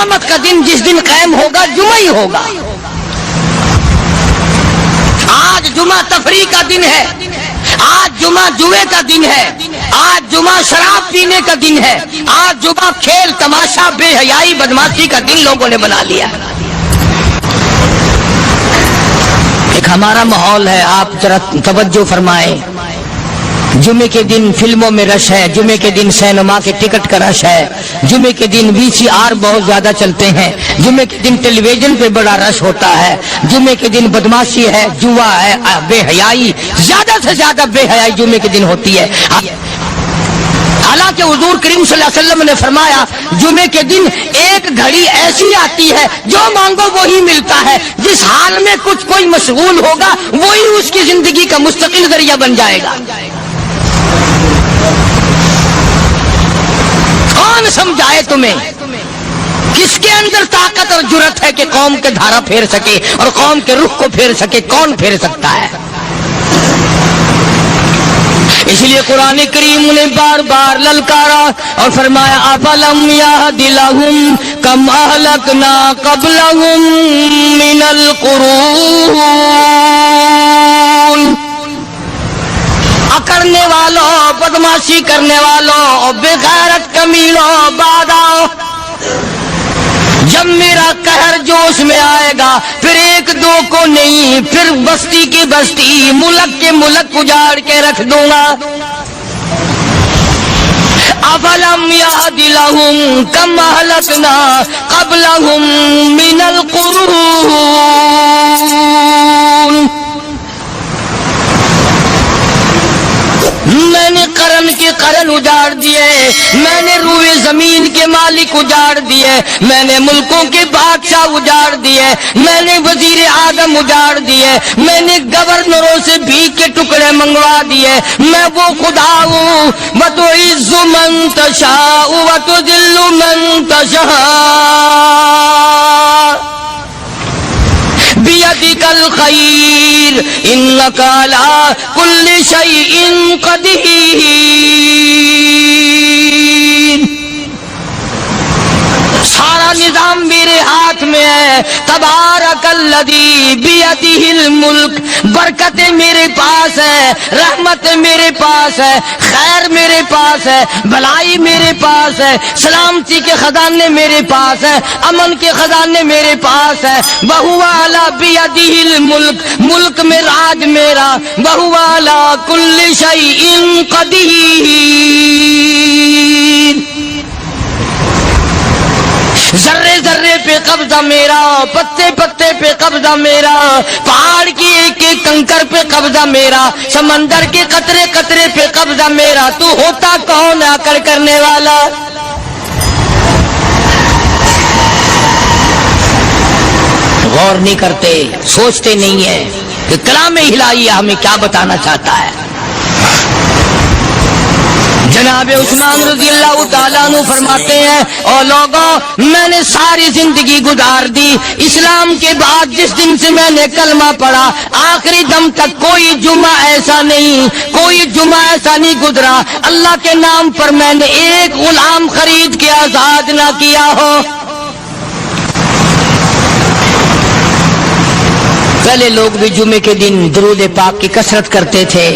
قیامت کا دن جس دن قائم ہوگا جمعہ ہی ہوگا. آج جمعہ تفریح کا دن ہے، آج جمعہ جوئے کا دن ہے، آج جمعہ شراب پینے کا دن ہے، آج جمعہ کھیل تماشا بے حیائی بدماشی کا دن لوگوں نے بنا لیا. ایک ہمارا ماحول ہے، آپ ذرا توجہ فرمائیں. جمعے کے دن فلموں میں رش ہے، جمعے کے دن سینما کے ٹکٹ کا رش ہے، جمعے کے دن VCR بہت زیادہ چلتے ہیں، جمعے کے دن ٹیلی ویژن پہ بڑا رش ہوتا ہے، جمعے کے دن بدماشی ہے، جوا ہے، بے حیائی، زیادہ سے زیادہ بے حیائی جمعے کے دن ہوتی ہے. حالانکہ حضور کریم صلی اللہ علیہ وسلم نے فرمایا جمعے کے دن ایک گھڑی ایسی آتی ہے جو مانگو وہی ملتا ہے. جس حال میں کوئی مشغول ہوگا وہی اس کی زندگی کا مستقل ذریعہ بن جائے گا. کون سمجھائے تمہیں؟ کس کے اندر طاقت اور جرأت ہے کہ قوم کے دھارا پھیر سکے اور قوم کے رخ کو پھیر سکے؟ کون پھیر سکتا ہے؟ اس لیے قرآن کریم نے بار بار للکارا اور فرمایا افلم یہد لہم کم اہلکنا قبلہم من القرون. اکڑنے والوں، بدماشی کرنے والوں، بے غیرت کمینوں، بعد آؤ. جب میرا قہر جوش میں آئے گا پھر ایک دو کو نہیں، پھر بستی کی بستی، ملک کے ملک اجاڑ کے رکھ دوں گا. افلم یہد لہم کم اہلکنا قبلہم من القرون. میں نے قرن کے قرن اجاڑ دیے، میں نے روئے زمین کے مالک اجاڑ دیے، میں نے ملکوں کے بادشاہ اجاڑ دیے، میں نے وزیر اعظم اجاڑ دیے، میں نے گورنروں سے بھیک کے ٹکڑے منگوا دیے. میں وہ خدا ہوں وَتُعِزُّ مَن تَشَاءُ وَتُذِلُّ مَن تَشَاءُ بِيَدِكَ الْخَيْرُ إِنَّكَ عَلَى كُلِّ شَيْءٍ قَدِيرٌ. سارا نظام میرے ہاتھ میں ہے. تبارک الذی بیدہ الملک. برکتیں میرے پاس ہے، رحمت میرے پاس ہے، خیر میرے پاس ہے، بھلائی میرے پاس ہے، سلامتی کے خزانے میرے پاس ہے، امن کے خزانے میرے پاس ہے. وَهُوَ عَلَى بِيَدِهِ الْمُلْكُ. ملک میں راج میرا. وَهُوَ عَلَى كُلِّ شَيْءٍ قَدِيرٌ. ذرے ذرے پہ قبضہ میرا، پتے پتے پہ قبضہ میرا، پہاڑ کی ایک ایک کنکر پہ قبضہ میرا، سمندر کے قطرے قطرے پہ قبضہ میرا. تو ہوتا کون آ کر کرنے والا؟ غور نہیں کرتے، سوچتے نہیں ہیں کہ کلام الہیہ ہمیں کیا بتانا چاہتا ہے. جناب عثمان رضی اللہ تعالیٰ عنہ فرماتے ہیں اور لوگوں میں نے ساری زندگی گزار دی، اسلام کے بعد جس دن سے میں نے کلمہ پڑھا آخری دم تک کوئی جمعہ ایسا نہیں، کوئی جمعہ ایسا نہیں گزرا اللہ کے نام پر میں نے ایک غلام خرید کے آزاد نہ کیا ہو. پہلے لوگ بھی جمعے کے دن درود پاک کی کثرت کرتے تھے،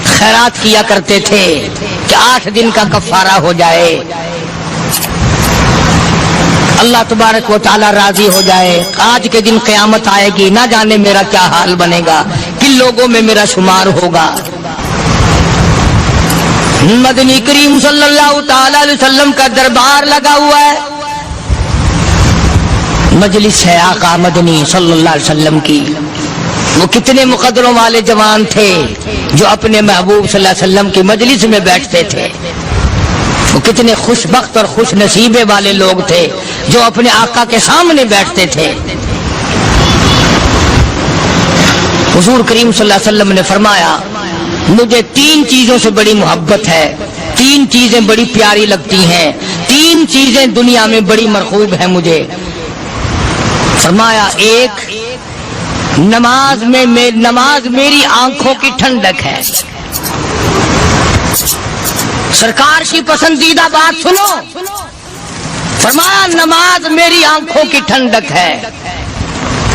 خیرات کیا کرتے تھے کہ 8 دن کا کفارہ ہو جائے، اللہ تبارک و تعالی راضی ہو جائے. آج کے دن قیامت آئے گی، نہ جانے میرا کیا حال بنے گا، کن لوگوں میں میرا شمار ہوگا. مدنی کریم صلی اللہ تعالی علیہ وسلم کا دربار لگا ہوا ہے، مجلس ہے آقا مدنی صلی اللہ علیہ وسلم کی. وہ کتنے مقدروں والے جوان تھے جو اپنے محبوب صلی اللہ علیہ وسلم کی مجلس میں بیٹھتے تھے. وہ کتنے خوش بخت اور خوش نصیبے والے لوگ تھے جو اپنے آقا کے سامنے بیٹھتے تھے. حضور کریم صلی اللہ علیہ وسلم نے فرمایا مجھے 3 چیزوں سے بڑی محبت ہے، 3 چیزیں بڑی پیاری لگتی ہیں، 3 چیزیں دنیا میں بڑی مرغوب ہیں مجھے. فرمایا ایک نماز میری آنکھوں کی ٹھنڈک ہے. سرکار کی پسندیدہ بات سنو، فرمایا نماز میری آنکھوں کی ٹھنڈک ہے،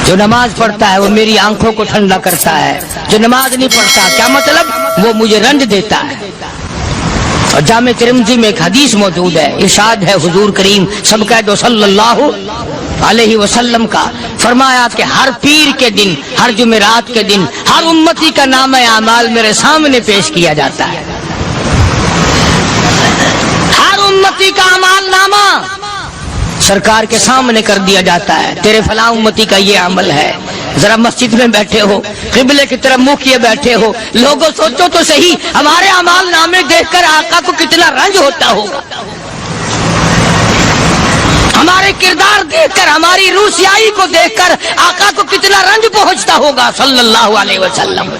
جو نماز پڑھتا ہے وہ میری آنکھوں کو ٹھنڈا کرتا ہے، جو نماز نہیں پڑھتا کیا مطلب وہ مجھے رنج دیتا ہے۔ اور جامع ترمذی میں ایک حدیث موجود ہے، ارشاد ہے حضور کریم سب کہہ دو صلی اللہ علیہ وسلم کا، فرمایا کہ ہر پیر کے دن، ہر جمعرات کے دن ہر امتی کا نامہ اعمال میرے سامنے پیش کیا جاتا ہے، ہر امتی کا اعمال نامہ سرکار کے سامنے کر دیا جاتا ہے، تیرے فلاں امتی کا یہ عمل ہے۔ ذرا مسجد میں بیٹھے ہو، قبلے کی طرف منہ کیے بیٹھے ہو، لوگوں سوچو تو صحیح ہمارے اعمال نامے دیکھ کر آقا کو کتنا رنج ہوتا ہوگا، ہمارے کردار دیکھ کر، ہماری روح سیاہی کو دیکھ کر آقا کو کتنا رنج پہنچتا ہوگا صلی اللہ علیہ وسلم۔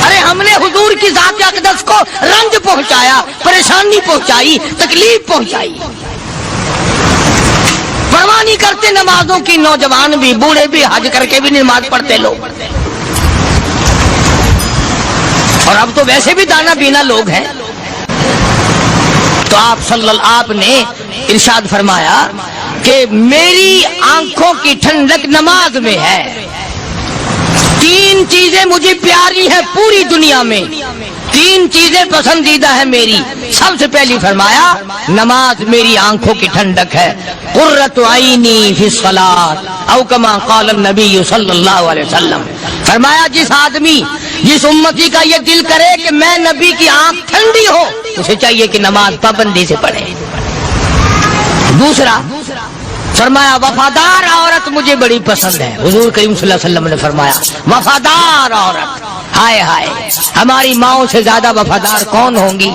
ارے ہم نے حضور کی ذات اقدس کو رنج پہنچایا، پریشانی پہنچائی، تکلیف پہنچائی، پرواہ نہیں کرتے نمازوں کی، نوجوان بھی بوڑھے بھی حج کر کے بھی نماز پڑھتے لوگ، اور اب تو ویسے بھی دانا بینا لوگ ہیں۔ تو آپ نے ارشاد فرمایا کہ میری آنکھوں کی ٹھنڈک نماز میں ہے، تین چیزیں مجھے پیاری ہیں پوری دنیا میں، تین چیزیں پسندیدہ ہیں میری۔ سب سے پہلی فرمایا نماز میری آنکھوں کی ٹھنڈک ہے، قرۃ عینی فی الصلاۃ او کما قال النبی صلی اللہ علیہ وسلم، فرمایا جس آدمی، جس امتی کا یہ دل کرے کہ میں نبی کی آنکھ ٹھنڈی ہو، اسے چاہیے کہ نماز پابندی سے پڑھے۔ دوسرا فرمایا وفادار عورت مجھے بڑی پسند ہے، حضور کریم صلی اللہ علیہ وسلم نے فرمایا وفادار عورت، ہائے ہائے ہماری ماؤں سے زیادہ وفادار کون ہوں گی؟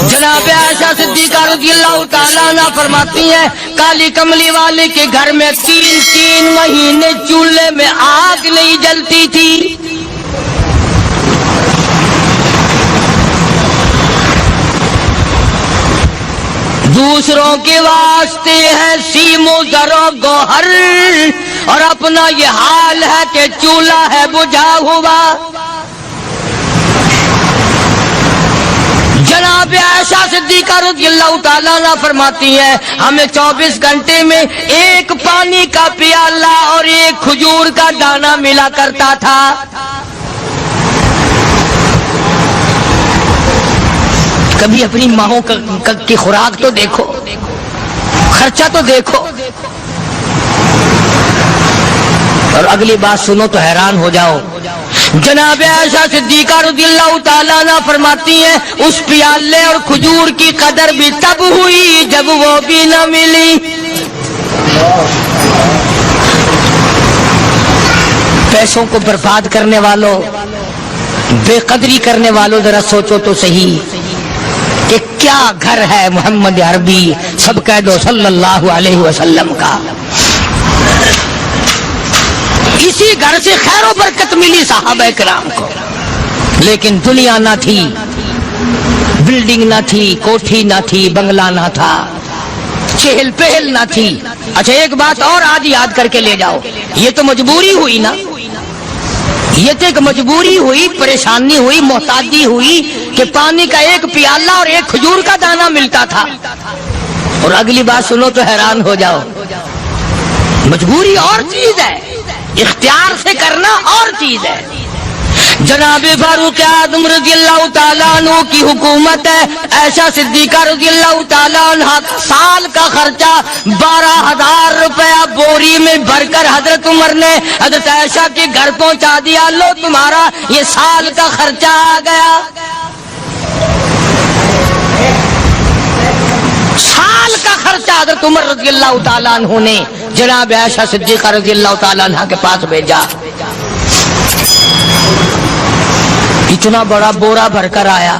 جناب عائشہ صدیقہ رضی اللہ تعالیٰ عنہ فرماتی ہیں کالی کملی والے کے گھر میں 3 مہینے چولہے میں آگ نہیں جلتی تھی، دوسروں کے واسطے ہے سیم و زر و گوہر، اور اپنا یہ حال ہے کہ چولہا ہے بجھا ہوا۔ جناب عائشہ صدیقہ رضی اللہ تعالیٰ عنہ فرماتی ہیں ہمیں 24 گھنٹے میں ایک پانی کا پیالہ اور ایک کھجور کا دانہ ملا کرتا تھا۔ کبھی اپنی ماؤں کی خوراک تو دیکھو، خرچہ تو دیکھو، اور اگلی بات سنو تو حیران ہو جاؤ۔ جناب عائشہ صدیقہ رضی اللہ تعالیٰ عنہ فرماتی ہیں اس پیالے اور کھجور کی قدر بھی تب ہوئی جب وہ بھی نہ ملی۔ پیسوں کو برباد کرنے والوں، بے قدری کرنے والوں، ذرا سوچو تو صحیح کہ کیا گھر ہے محمد عربی سب کہہ دو صلی اللہ علیہ وسلم کا۔ اسی گھر سے خیر و برکت ملی صحابہ کرام کو، لیکن دنیا نہ تھی، بلڈنگ نہ تھی، کوٹھی نہ تھی، بنگلہ نہ تھا، چہل پہل نہ تھی۔ اچھا ایک بات اور آج یاد کر کے لے جاؤ، یہ تو مجبوری ہوئی نا، یہ تو ایک مجبوری ہوئی، پریشانی ہوئی، محتاجی ہوئی کہ پانی کا ایک پیالہ اور ایک کھجور کا دانہ ملتا تھا۔ اور اگلی بات سنو تو حیران ہو جاؤ، مجبوری اور چیز ہے، اختیار سے کرنا اور چیز ہے۔ جناب فاروق اعظم رضی اللہ تعالیٰ عنہ کی حکومت ہے، عائشہ صدیقہ رضی اللہ تعالیٰ عنہ سال کا خرچہ 12,000 روپیہ بوری میں بھر کر حضرت عمر نے حضرت عائشہ کے گھر پہنچا دیا، لو تمہارا یہ سال کا خرچہ آ گیا۔ سال کا خرچہ حضرت عمر رضی اللہ تعالیٰ عنہ نے جناب عائشہ صدیقہ رضی اللہ تعالیٰ عنہ کے پاس بھیجا۔ اتنا بڑا بورا بھر کر آیا،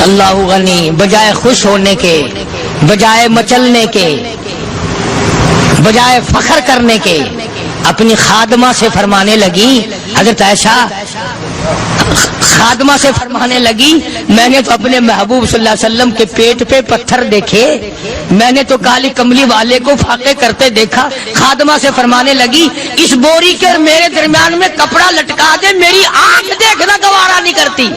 اللہ غنی، بجائے خوش ہونے کے، بجائے مچلنے کے، بجائے فخر کرنے کے، اپنی خادمہ سے فرمانے لگی، حضرت عائشہ خادمہ سے فرمانے لگی میں نے تو اپنے محبوب صلی اللہ علیہ وسلم کے پیٹ پہ پتھر دیکھے، میں نے تو کالی کملی والے کو فاقے کرتے دیکھا۔ خادمہ سے فرمانے لگی اس بوری کے اور میرے درمیان میں کپڑا لٹکا دے، میری آنکھ دیکھنا گوارا نہیں کرتی۔